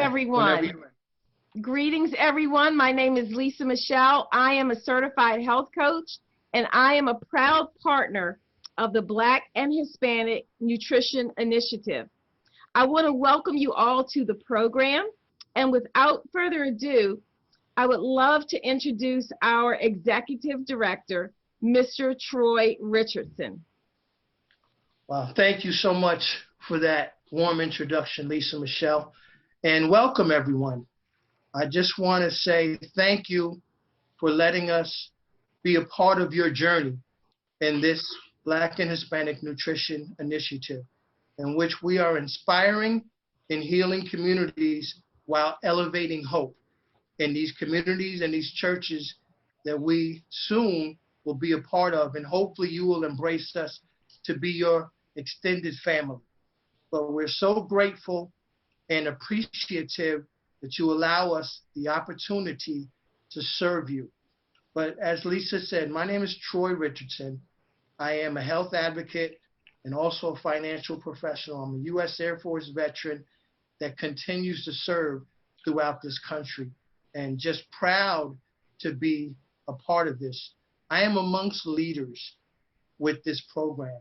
everyone. Greetings, everyone. My name is Lisa Michelle. I am a certified health coach, and I am a proud partner of the Black and Hispanic Nutrition Initiative. I want to welcome you all to the program, and without further ado, I would love to introduce our Executive Director, Mr. Troy Richardson. Wow, thank you so much for that warm introduction, Lisa Michelle, and welcome everyone. I just want to say thank you for letting us be a part of your journey in this Black and Hispanic Nutrition Initiative, in which we are inspiring and healing communities while elevating hope in these communities and these churches that we soon will be a part of, and hopefully you will embrace us to be your extended family. But we're so grateful and appreciative that you allow us the opportunity to serve you. But as Lisa said, my name is Troy Richardson. I am a health advocate and also a financial professional. I'm a U.S. Air Force veteran that continues to serve throughout this country, and just proud to be a part of this. I am amongst leaders with this program,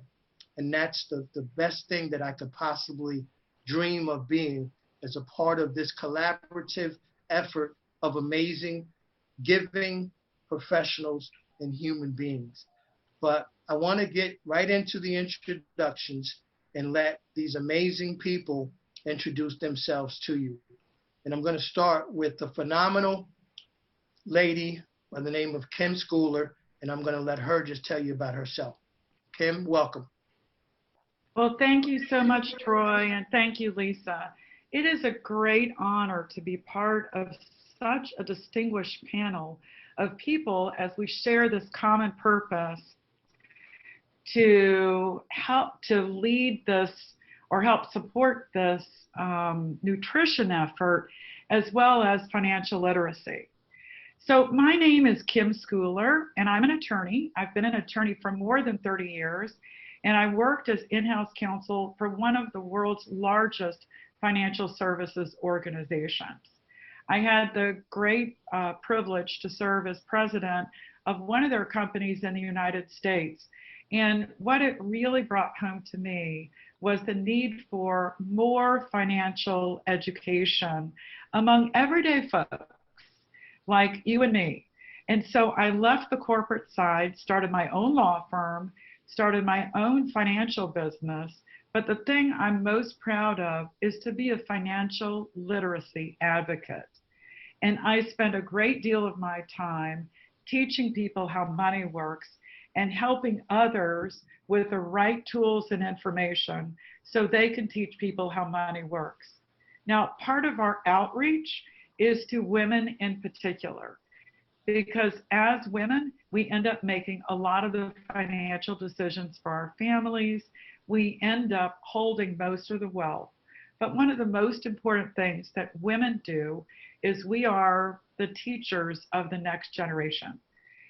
and that's the best thing that I could possibly dream of being as a part of this collaborative effort of amazing, giving professionals and human beings. But I want to get right into the introductions and let these amazing people introduce themselves to you. And I'm going to start with the phenomenal lady by the name of Kim Schooler, and I'm going to let her just tell you about herself. Kim, welcome. Well, thank you so much, Troy, and thank you, Lisa. It is a great honor to be part of such a distinguished panel of people as we share this common purpose to help to lead this or help support this nutrition effort, as well as financial literacy. So my name is Kim Schooler, and I'm an attorney. I've been an attorney for more than 30 years, and I worked as in-house counsel for one of the world's largest financial services organizations. I had the great privilege to serve as president of one of their companies in the United States. And what it really brought home to me was the need for more financial education among everyday folks like you and me. And so I left the corporate side, started my own law firm, started my own financial business. But the thing I'm most proud of is to be a financial literacy advocate. And I spend a great deal of my time teaching people how money works and helping others with the right tools and information so they can teach people how money works. Now, part of our outreach is to women in particular, because as women, we end up making a lot of the financial decisions for our families. We end up holding most of the wealth. But one of the most important things that women do is we are the teachers of the next generation.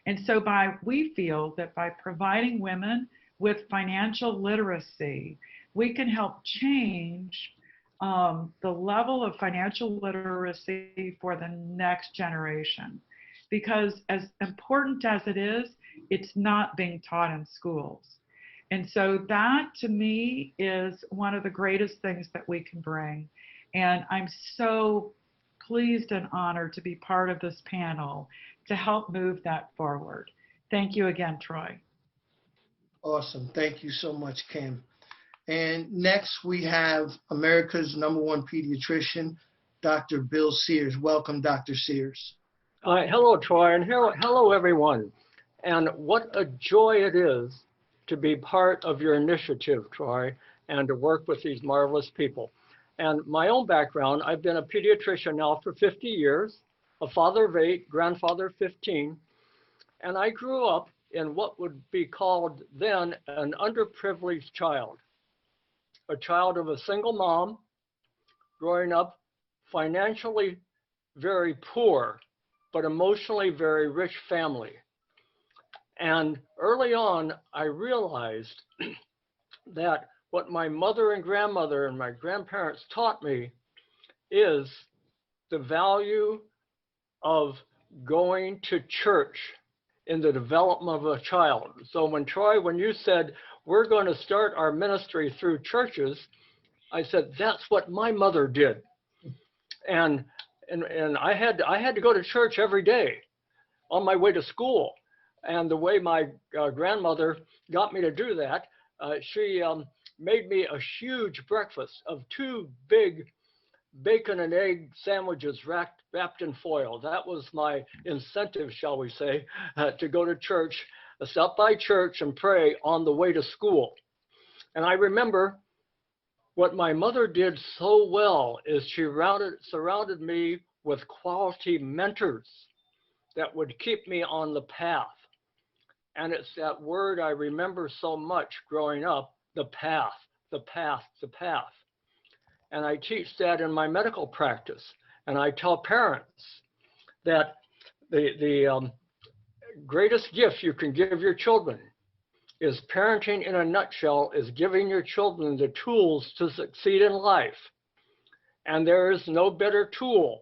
And so we feel that by providing women with financial literacy, we can help change the level of financial literacy for the next generation. Because as important as it is, it's not being taught in schools. And so that, to me, is one of the greatest things that we can bring. And I'm so pleased and honored to be part of this panel to help move that forward. Thank you again, Troy. Awesome. Thank you so much, Kim. And next we have America's #1 pediatrician, Dr. Bill Sears. Welcome, Dr. Sears. Hello, Troy, and hello, everyone. And what a joy it is to be part of your initiative, Troy, and to work with these marvelous people. And my own background, I've been a pediatrician now for 50 years, a father of 8, grandfather of 15, and I grew up in what would be called then an underprivileged child, a child of a single mom, growing up financially very poor, but emotionally very rich family. And early on, I realized that what my mother and grandmother and my grandparents taught me is the value of going to church in the development of a child. So when Troy, when you said, we're going to start our ministry through churches, I said, that's what my mother did. And I had to go to church every day on my way to school. And the way my grandmother got me to do that, she made me a huge breakfast of 2 big bacon and egg sandwiches wrapped in foil. That was my incentive, shall we say, to go to church, stop by church and pray on the way to school. And I remember what my mother did so well is she surrounded me with quality mentors that would keep me on the path. And it's that word I remember so much growing up, the path, the path, the path. And I teach that in my medical practice. And I tell parents that the greatest gift you can give your children is parenting in a nutshell, is giving your children the tools to succeed in life. And there is no better tool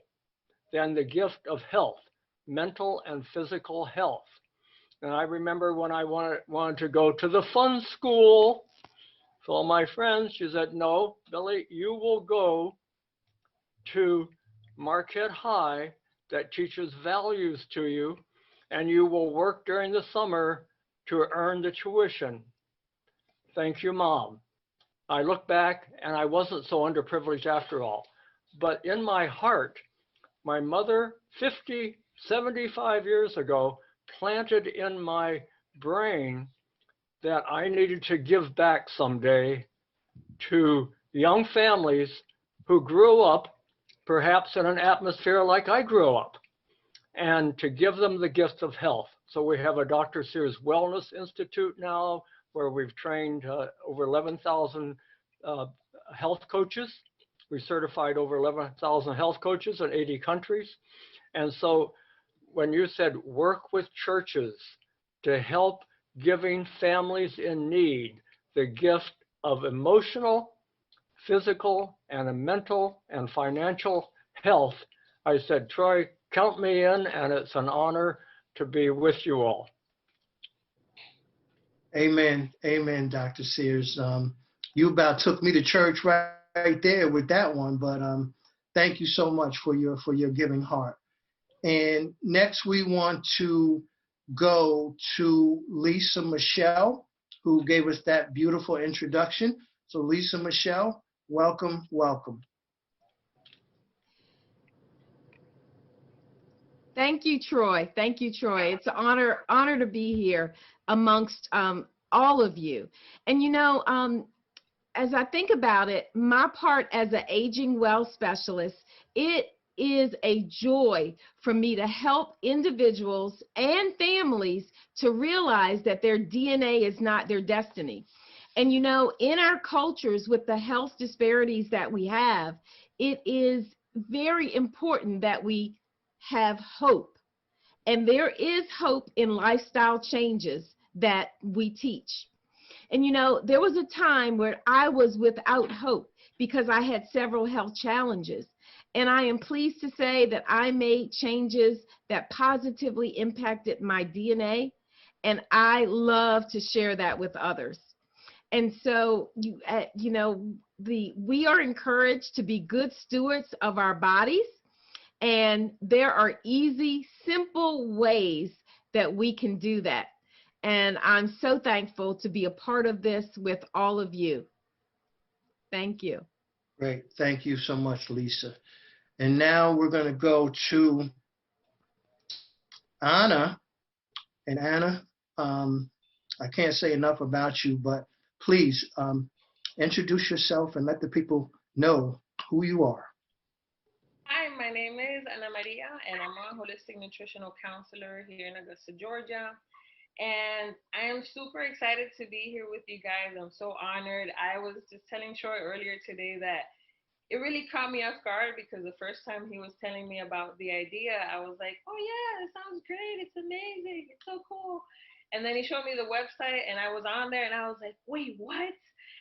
than the gift of health, mental and physical health. And I remember when I wanted to go to the fun school, so all my friends, she said, no, Billy, you will go to Marquette High that teaches values to you, and you will work during the summer to earn the tuition. Thank you, Mom. I look back and I wasn't so underprivileged after all. But in my heart, my mother, 50, 75 years ago, planted in my brain that I needed to give back someday to young families who grew up perhaps in an atmosphere like I grew up, and to give them the gift of health. So we have a Dr. Sears Wellness Institute now where we've trained over 11,000 health coaches. We certified over 11,000 health coaches in 80 countries. And so when you said work with churches to help giving families in need the gift of emotional, physical, and mental and financial health, I said, Troy, count me in, and it's an honor to be with you all. Amen. Amen, Dr. Sears. You about took me to church right there with that one, but thank you so much for your giving heart. And next we want to go to Lisa Michelle, who gave us that beautiful introduction. So Lisa Michelle, welcome, welcome. Thank you, Troy. Thank you, Troy. It's an honor to be here amongst all of you. And you know, as I think about it, my part as an aging well specialist, it is a joy for me to help individuals and families to realize that their DNA is not their destiny. And you know, in our cultures with the health disparities that we have, it is very important that we have hope. And there is hope in lifestyle changes that we teach. And you know, there was a time where I was without hope because I had several health challenges. And I am pleased to say that I made changes that positively impacted my DNA. And I love to share that with others. And so, you know, we are encouraged to be good stewards of our bodies. And there are easy, simple ways that we can do that. And I'm so thankful to be a part of this with all of you. Thank you. Great. Thank you so much, Lisa. And now we're going to go to Anna. And Anna, I can't say enough about you, but please introduce yourself and let the people know who you are. Hi, my name is Ana Maria, and I'm a holistic nutritional counselor here in Augusta, Georgia. And I am super excited to be here with you guys. I'm so honored. I was just telling Troy earlier today that it really caught me off guard because the first time he was telling me about the idea, I was like, oh yeah, it sounds great. It's amazing. It's so cool. And then he showed me the website and I was on there and I was like, wait, what?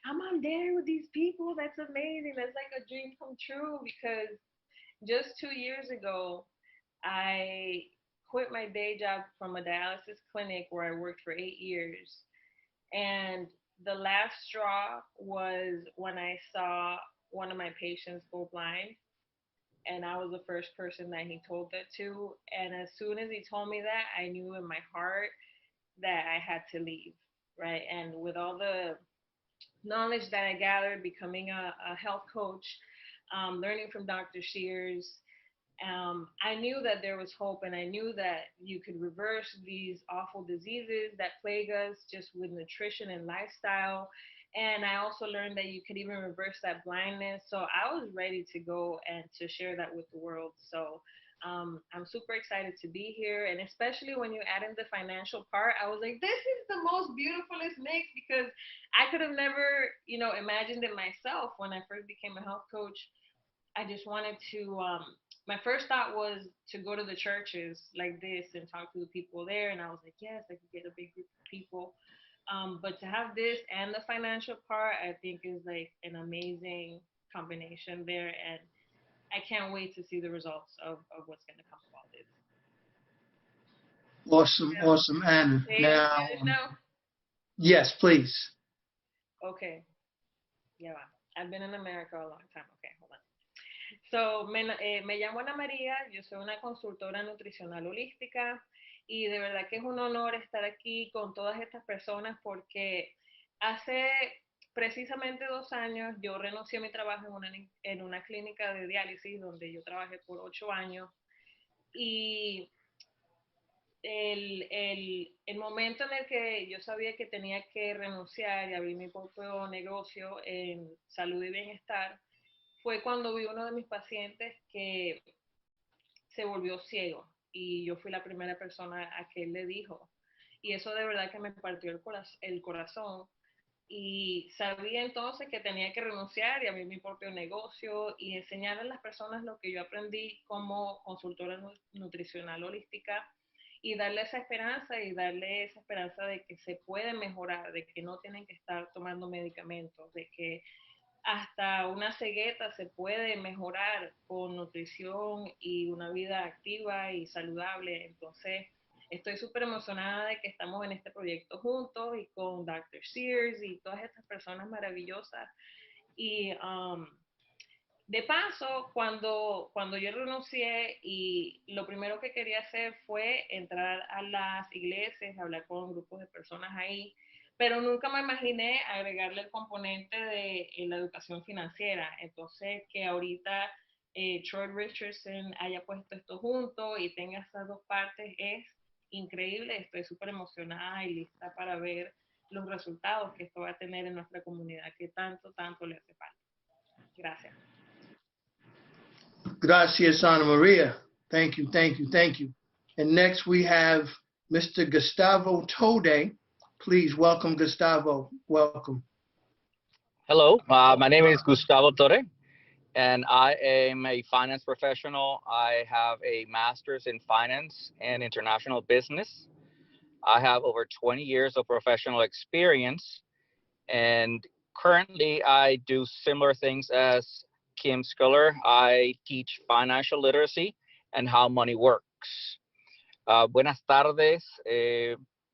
I'm on there with these people. That's amazing. That's like a dream come true because just 2 years ago, I quit my day job from a dialysis clinic where I worked for 8 years. And the last straw was when I saw one of my patients go blind. And I was the first person that he told that to. And as soon as he told me that, I knew in my heart that I had to leave, right? And with all the knowledge that I gathered, becoming a health coach, learning from Dr. Sears, I knew that there was hope, and I knew that you could reverse these awful diseases that plague us just with nutrition and lifestyle. And I also learned that you could even reverse that blindness. So I was ready to go and to share that with the world. So I'm super excited to be here. And especially when you add in the financial part, I was like, this is the most beautifulest mix, because I could have never, imagined it myself when I first became a health coach. I just wanted to, my first thought was to go to the churches like this and talk to the people there. And I was like, yes, I could get a big group of people. But to have this and the financial part, I think is like an amazing combination there. And I can't wait to see the results of what's going to come of all this. Awesome, Yeah. awesome, Anna. Hey, in Now, Spanish now? yes, please. Okay. Yeah. I've been in America a long time. Okay, hold on. So, me llamo Ana María, yo soy una consultora nutricional holística y de verdad que es un honor estar aquí con todas estas personas porque hace precisamente 2 años yo renuncié a mi trabajo en una clínica de diálisis donde yo trabajé por 8 años y el momento en el que yo sabía que tenía que renunciar y abrir mi propio negocio en salud y bienestar fue cuando vi uno de mis pacientes que se volvió ciego y yo fui la primera persona a que él le dijo. Y eso de verdad que me partió el corazón. Y sabía entonces que tenía que renunciar y abrir mi propio negocio y enseñar a las personas lo que yo aprendí como consultora nutricional holística y darle esa esperanza de que se puede mejorar, de que no tienen que estar tomando medicamentos, de que hasta una cegueta se puede mejorar con nutrición y una vida activa y saludable. Entonces, estoy súper emocionada de que estamos en este proyecto juntos y con Dr. Sears y todas estas personas maravillosas. Y de paso, cuando yo renuncié y lo primero que quería hacer fue entrar a las iglesias, hablar con grupos de personas ahí, pero nunca me imaginé agregarle el componente de la educación financiera. Entonces, que ahorita Troy Richardson haya puesto esto junto y tenga esas dos partes es increíble. Estoy súper emocionada y lista para ver los resultados que esto va a tener en nuestra comunidad que tanto, tanto le hace falta. Gracias. Gracias, Ana Maria. Thank you, thank you, thank you. And next we have Mr. Gustavo Tode. Please welcome Gustavo. Welcome. Hello, my name is Gustavo Tode, and I am a finance professional. I have a master's in finance and international business. I have over 20 years of professional experience, and currently I do similar things as Kim Sculler. I teach financial literacy and how money works. Buenas tardes,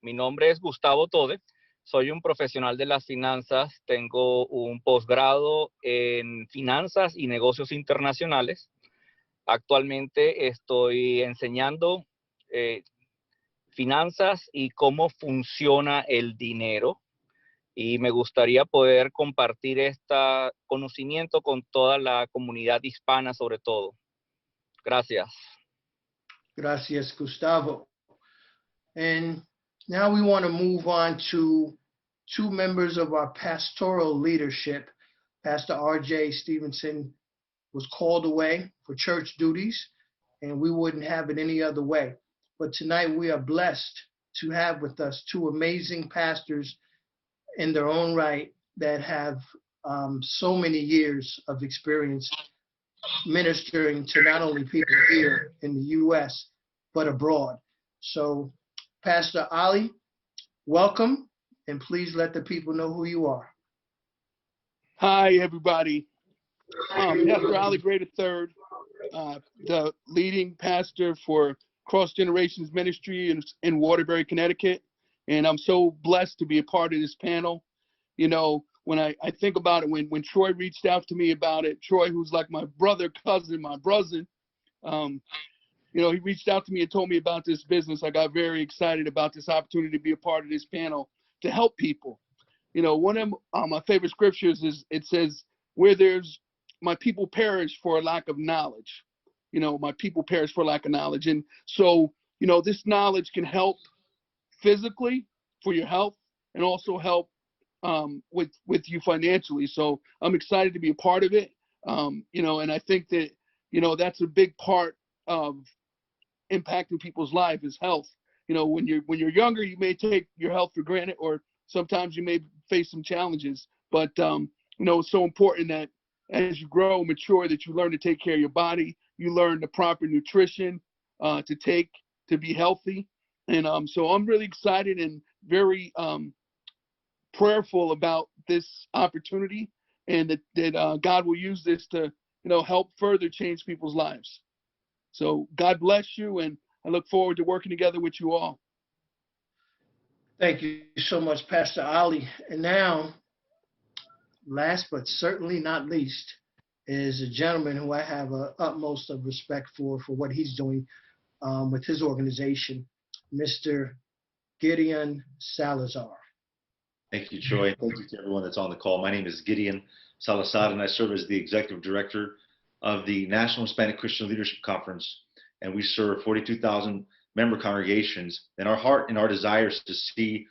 mi nombre es Gustavo Tode. Soy un profesional de las finanzas, tengo un posgrado en finanzas y negocios internacionales. Actualmente estoy enseñando finanzas y cómo funciona el dinero. Y me gustaría poder compartir este conocimiento con toda la comunidad hispana sobre todo. Gracias. Gracias, Gustavo. And now we want to move on to two members of our pastoral leadership. Pastor R.J. Stevenson was called away for church duties, and we wouldn't have it any other way. But tonight we are blessed to have with us two amazing pastors in their own right that have so many years of experience ministering to not only people here in the U.S., but abroad. So, Pastor Ali, welcome, and please let the people know who you are. Hi, everybody. Pastor Ali Gray III, the leading pastor for Cross Generations Ministry in Waterbury, Connecticut. And I'm so blessed to be a part of this panel. You know, when I think about it, when Troy reached out to me about it, Troy, who's like my brother, cousin, my brother, you know, he reached out to me and told me about this business. I got very excited about this opportunity to be a part of this panel to help people. You know, one of my favorite scriptures is, it says, where there's, my people perish for a lack of knowledge. You know, my people perish for lack of knowledge. And so, you know, this knowledge can help physically for your health and also help with you financially. So I'm excited to be a part of it. You know, and I think that, you know, that's a big part of impacting people's life is health. You know, when you're younger, you may take your health for granted, or sometimes you may face some challenges. But you know, it's so important that as you grow and mature, that you learn to take care of your body. You learn the proper nutrition to take to be healthy. And so I'm really excited and very prayerful about this opportunity, and that God will use this to, you know, help further change people's lives. So God bless you, and I look forward to working together with you all. Thank you so much, Pastor Ali. And now, last but certainly not least, is a gentleman who I have utmost of respect for what he's doing with his organization, Mr. Gideon Salazar. Thank you, Troy. Thank you to everyone that's on the call. My name is Gideon Salazar, and I serve as the executive director of the National Hispanic Christian Leadership Conference, and we serve 42,000 member congregations. And our heart and our desire is to see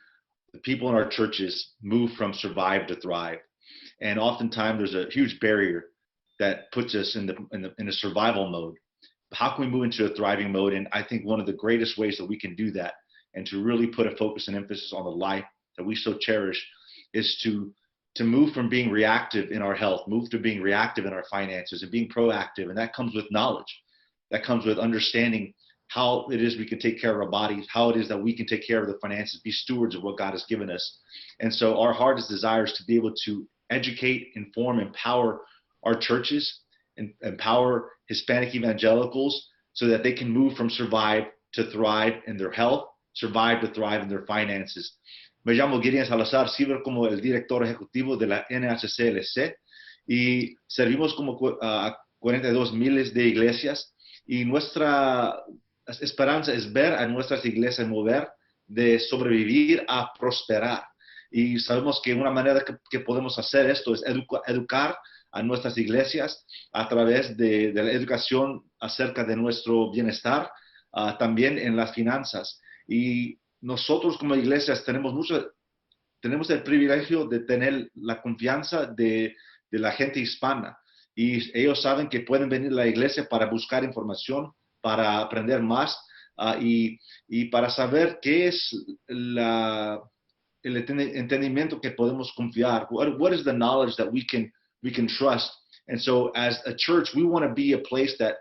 the people in our churches move from survive to thrive. And oftentimes there's a huge barrier that puts us in a survival mode. How can we move into a thriving mode? And I think one of the greatest ways that we can do that, and to really put a focus and emphasis on the life that we so cherish, is to move from being reactive in our health, move to being reactive in our finances and being proactive. And that comes with knowledge. That comes with understanding how it is we can take care of our bodies, how it is that we can take care of the finances, be stewards of what God has given us. And so our heart is desires to be able to educate, inform, empower our churches, and empower Hispanic evangelicals so that they can move from survive to thrive in their health, survive to thrive in their finances. Me llamo Gideon Salazar, sirvo como el director ejecutivo de la NHCLC y servimos como 42 miles de iglesias, y nuestra esperanza es ver a nuestras iglesias mover de sobrevivir a prosperar. Y sabemos que una manera que podemos hacer esto es educar a nuestras iglesias a través de la educación acerca de nuestro bienestar, también en las finanzas. Y nosotros como iglesias tenemos el privilegio de tener la confianza de la gente hispana, y ellos saben que pueden venir a la iglesia para buscar información, para aprender más, y para saber qué es el entendimiento que podemos confiar. What is the knowledge that we can trust? And so as a church, we want to be a place that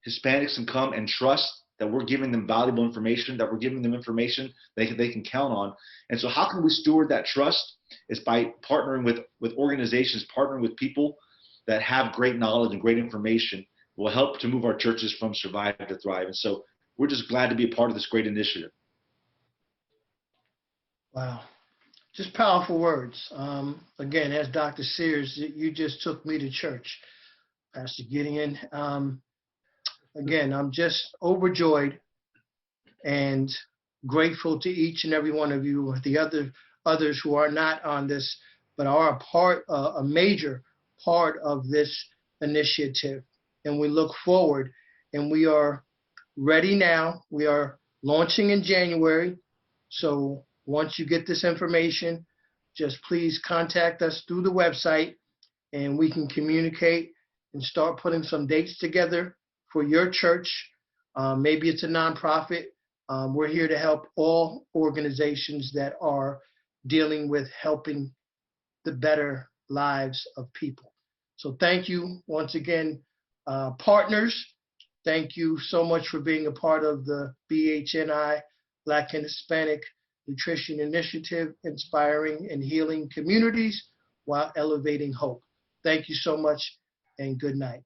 Hispanics can come and trust, that we're giving them valuable information, that we're giving them information they can count on. And so how can we steward that trust? Is by partnering with organizations, partnering with people that have great knowledge and great information, will help to move our churches from survive to thrive. And so we're just glad to be a part of this great initiative. Wow. Just powerful words. Again, as Dr. Sears, you just took me to church, Pastor Gideon. Again, I'm just overjoyed and grateful to each and every one of you, the others who are not on this, but are a major part of this initiative. And we look forward, and we are ready now. We are launching in January. So once you get this information, just please contact us through the website, and we can communicate and start putting some dates together for your church. Maybe it's a nonprofit. We're here to help all organizations that are dealing with helping the better lives of people. So thank you once again, partners. Thank you so much for being a part of the BHNI Black and Hispanic Nutrition Initiative, inspiring and healing communities while elevating hope. Thank you so much, and good night.